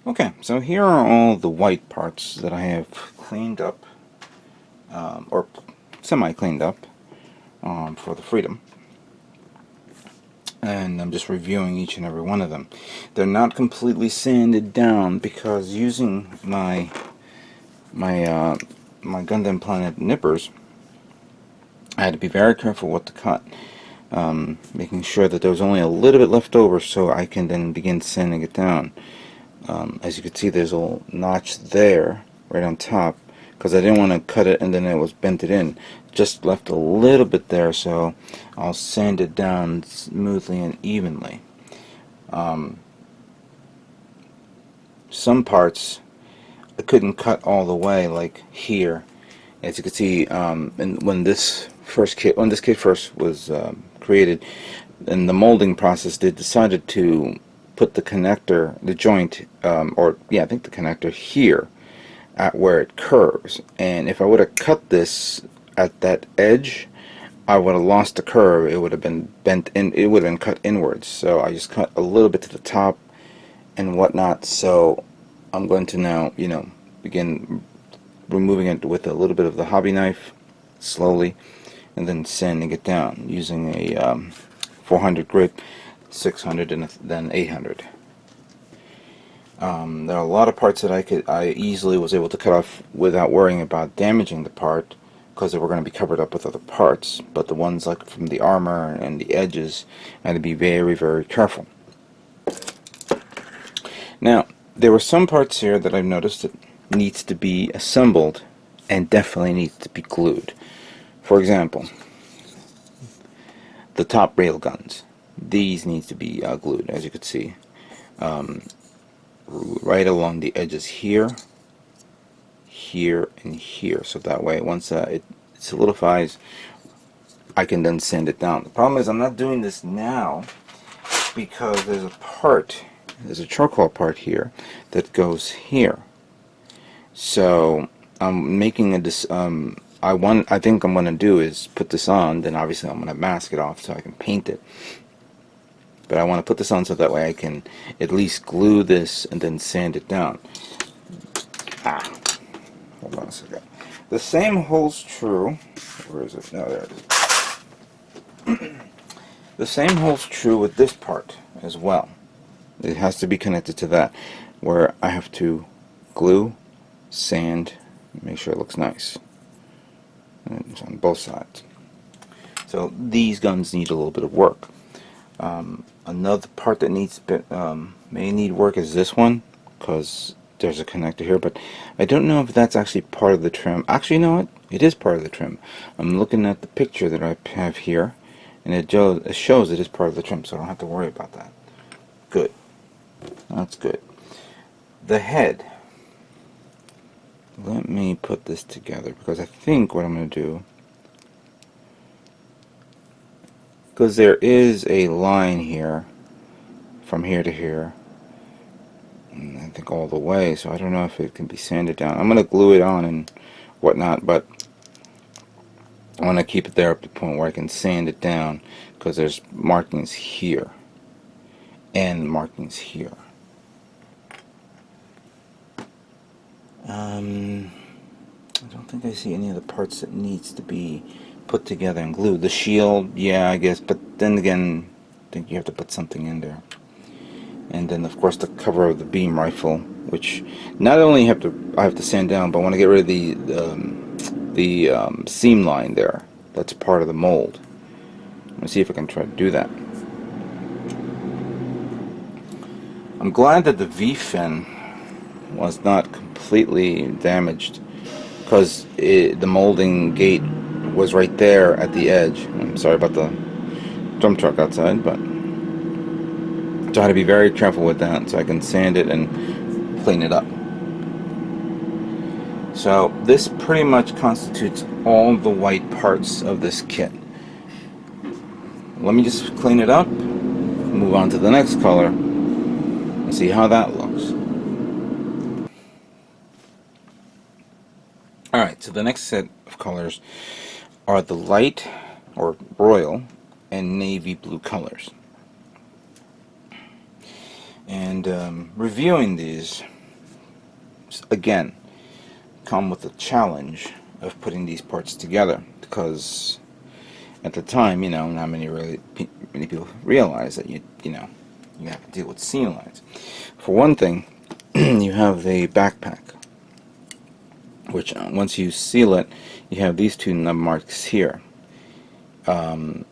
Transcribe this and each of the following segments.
Okay, so here are all the white parts that I have cleaned up, or semi-cleaned up, for the Freedom. And I'm just reviewing each and every one of them. They're not completely sanded down because using my Gundam Planet nippers, I had to be very careful what to cut, making sure that there was only a little bit left over so I can then begin sanding it down. As you can see, there's a little notch there, right on top, because I didn't want to cut it and then it was bent it in. Just left a little bit there, so I'll sand it down smoothly and evenly. Some parts I couldn't cut all the way, like here. As you can see, and when this kit first was created, in the molding process, they decided to put the connector, the joint, I think the connector here, at where it curves. And if I would have cut this at that edge, I would have lost the curve. It would have been bent in. It would have been cut inwards. So I just cut a little bit to the top and whatnot. So I'm going to now, begin removing it with a little bit of the hobby knife, slowly, and then sanding it down using a 400 grit, 600, and then 800. There are a lot of parts that I easily was able to cut off without worrying about damaging the part, because they were going to be covered up with other parts. But the ones like from the armor and the edges, I had to be very, very careful. Now, there were some parts here that I've noticed that needs to be assembled and definitely needs to be glued. For example, the top rail guns. These need to be glued, as you can see, right along the edges here, here, and here. So that way, once it solidifies, I can then sand it down. The problem is I'm not doing this now because there's a charcoal part here that goes here. So I'm making I think I'm going to do is put this on, then obviously I'm going to mask it off so I can paint it. But I want to put this on so that way I can at least glue this and then sand it down. Hold on a second. The same holds true. Where is it? No, there it is. The same holds true with this part as well. It has to be connected to that, where I have to glue, sand, make sure it looks nice. And it's on both sides. So these guns need a little bit of work. Another part that may need work is this one, because there's a connector here, but I don't know if that's actually part of the trim. Actually, you know what? It is part of the trim. I'm looking at the picture that I have here, and it shows it is part of the trim, so I don't have to worry about that. Good. That's good. The head. Let me put this together, because I think what I'm going to do, because there is a line here from here to here, and I think all the way, so I don't know if it can be sanded down. I'm going to glue it on and whatnot, but I want to keep it there up to the point where I can sand it down, because there's markings here and markings here. I don't think I see any of the parts that needs to be put together and glued. The shield, yeah, I guess, but then again, I think you have to put something in there. And then, of course, the cover of the beam rifle, which not only I have to sand down, but I want to get rid of the seam line there. That's part of the mold. Let me see if I can try to do that. I'm glad that the V-fin was not completely damaged, because the molding gate was right there at the edge. I'm sorry about the dump truck outside, but so I had to be very careful with that so I can sand it and clean it up. So this pretty much constitutes all the white parts of this kit. Let me just clean it up, move on to the next color, and see how that looks. Alright, so the next set of colors are the light, or royal, and navy blue colors. And And reviewing these, again, come with the challenge of putting these parts together, because at the time, not many people realize that you have to deal with seam lines. For one thing, you have the backpack, which once you seal it, you have these two nub marks here. The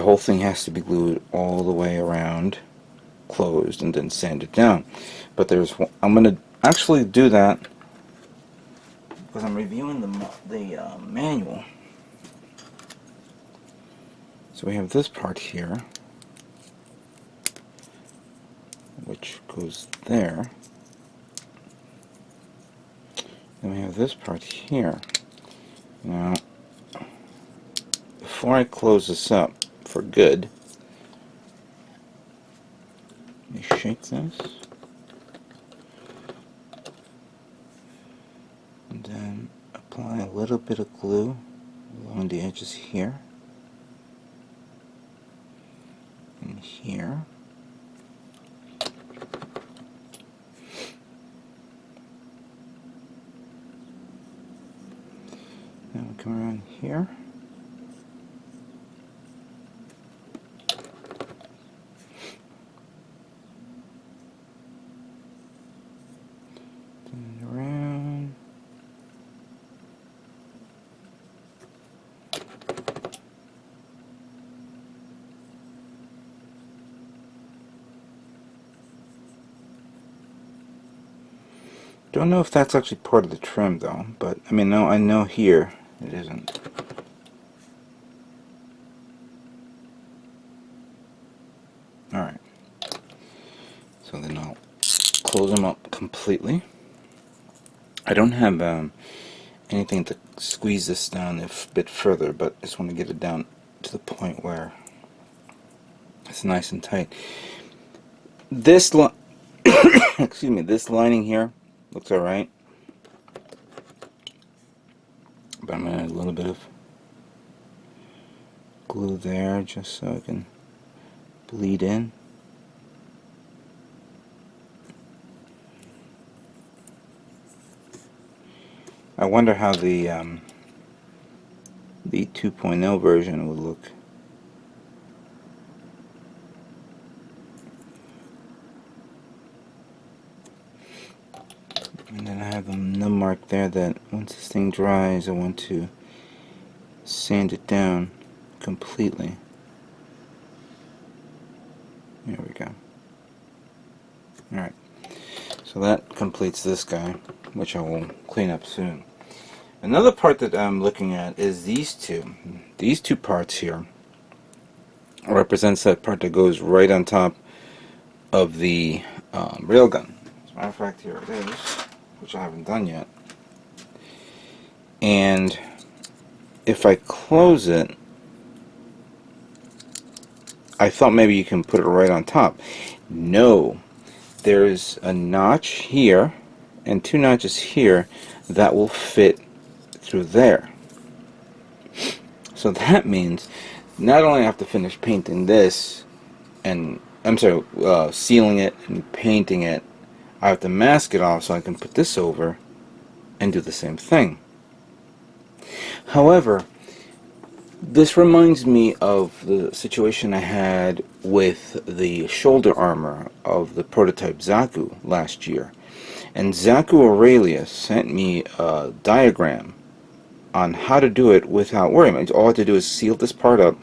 whole thing has to be glued all the way around, closed, and then sanded down. But I'm going to actually do that because I'm reviewing the manual. So we have this part here, which goes there. Then we have this part here. Now, before I close this up for good, let me shake this. And then apply a little bit of glue along the edges here. And here. Now we come around here. Turn it around. Don't know if that's actually part of the trim though, but I mean, I know here it isn't. Alright, so then I'll close them up completely. I don't have anything to squeeze this down a bit further, but I just want to get it down to the point where it's nice and tight. This excuse me, this lining here looks alright, but I'm going to add a little bit of glue there just so it can bleed in. I wonder how the 2.0 version would look. And then I have a nub mark there that once this thing dries, I want to sand it down completely. There we go. Alright, so that completes this guy, which I will clean up soon. Another part that I'm looking at is these two. These two parts here represents that part that goes right on top of the railgun. As a matter of fact, here it is, which I haven't done yet. And if I close it, I thought maybe you can put it right on top. No, there's a notch here and two notches here that will fit through there. So that means not only I have to finish painting this, and sealing it and painting it, I have to mask it off so I can put this over and do the same thing. However, this reminds me of the situation I had with the shoulder armor of the prototype Zaku last year. And Zaku Aurelius sent me a diagram on how to do it without worrying. All I have to do is seal this part up,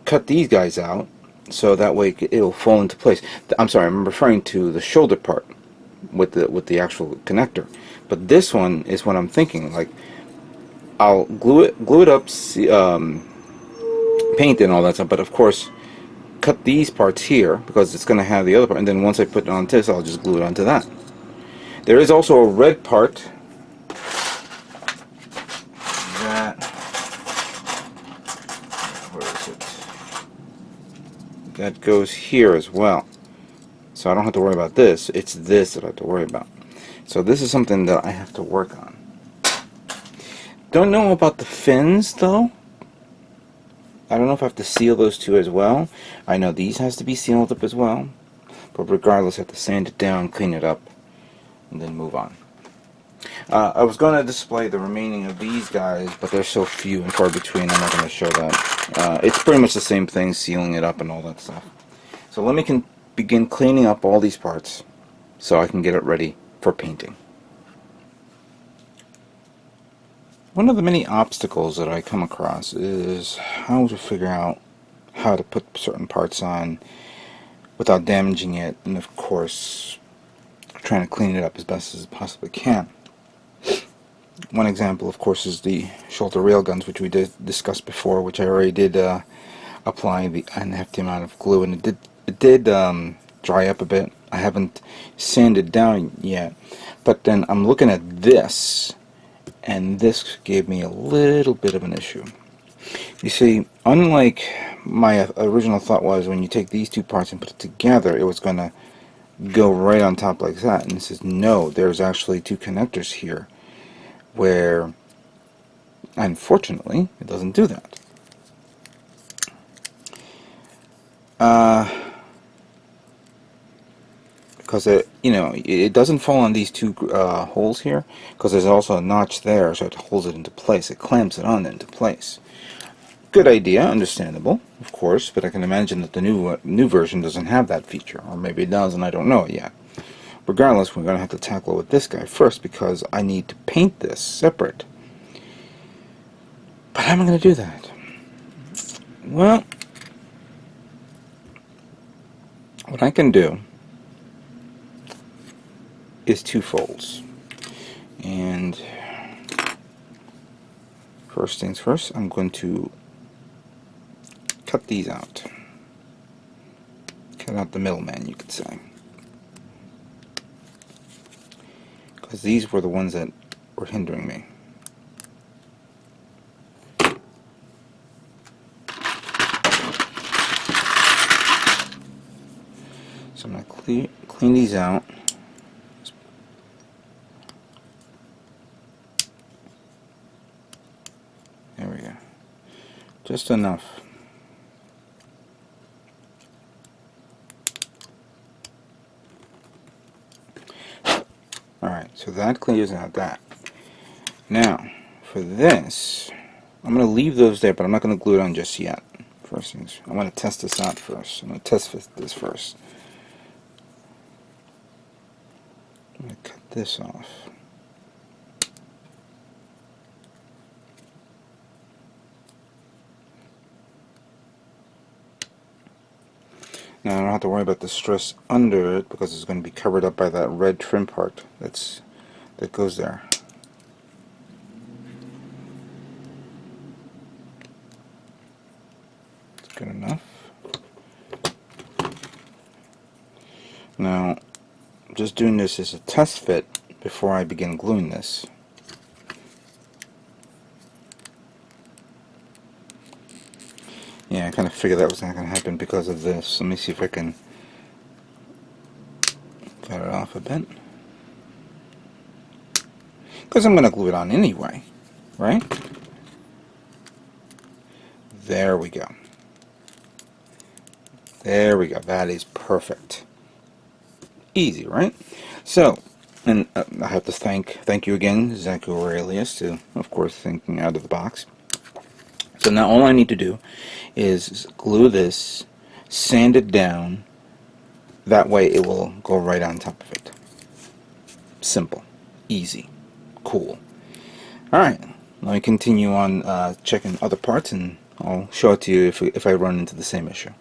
cut these guys out, so that way it'll fall into place. I'm sorry, I'm referring to the shoulder part with the actual connector. But this one is what I'm thinking. Like, I'll glue it up, paint and all that stuff, but of course cut these parts here because it's going to have the other part, and then once I put it on this, I'll just glue it onto that. There is also a red part that goes here as well, so I don't have to worry about this. It's this that I have to worry about. So this is something that I have to work on. Don't know about the fins though. I don't know if I have to seal those two as well. I know these has to be sealed up as well, But regardless, I have to sand it down, clean it up, and then move on. I was going to display the remaining of these guys, but they're so few and far between, I'm not going to show that. It's pretty much the same thing, sealing it up and all that stuff. So let me begin cleaning up all these parts so I can get it ready for painting. One of the many obstacles that I come across is how to figure out how to put certain parts on without damaging it, and of course trying to clean it up as best as I possibly can. One example, of course, is the shoulder rail guns, which we did discuss before, which I already did apply the unhefty amount of glue, and it did dry up a bit. I haven't sanded down yet, but then I'm looking at this, and this gave me a little bit of an issue. You see, unlike my original thought was when you take these two parts and put it together, it was going to go right on top like that, and it says no, there's actually two connectors here, where unfortunately it doesn't do that. Because it doesn't fall on these two holes here, because there's also a notch there, so it holds it into place. It clamps it on into place. Good idea, understandable, of course, but I can imagine that the new version doesn't have that feature, or maybe it does, and I don't know it yet. Regardless, we're going to have to tackle with this guy first, because I need to paint this separate. But how am I going to do that? Well, what I can do is two folds. And first things first, I'm going to cut these out. Cut out the middleman, you could say. Because these were the ones that were hindering me. So I'm going to clean these out. There we go. Just enough. Alright, so that clears out that. Now, for this, I'm going to leave those there, but I'm not going to glue it on just yet. First things, I want to test this out first. I'm going to test this first. I'm going to cut this off. Now I don't have to worry about the stress under it because it's going to be covered up by that red trim part that goes there. It's good enough. Now, I'm just doing this as a test fit before I begin gluing this. Yeah, I kind of figured that was not going to happen because of this. Let me see if I can cut it off a bit. Because I'm going to glue it on anyway, right? There we go. There we go. That is perfect. Easy, right? So, and I have to thank you again, Zack, to, of course, thinking out of the box. So now all I need to do is glue this, sand it down, that way it will go right on top of it. Simple, easy, cool. Alright, let me continue on checking other parts, and I'll show it to you if I run into the same issue.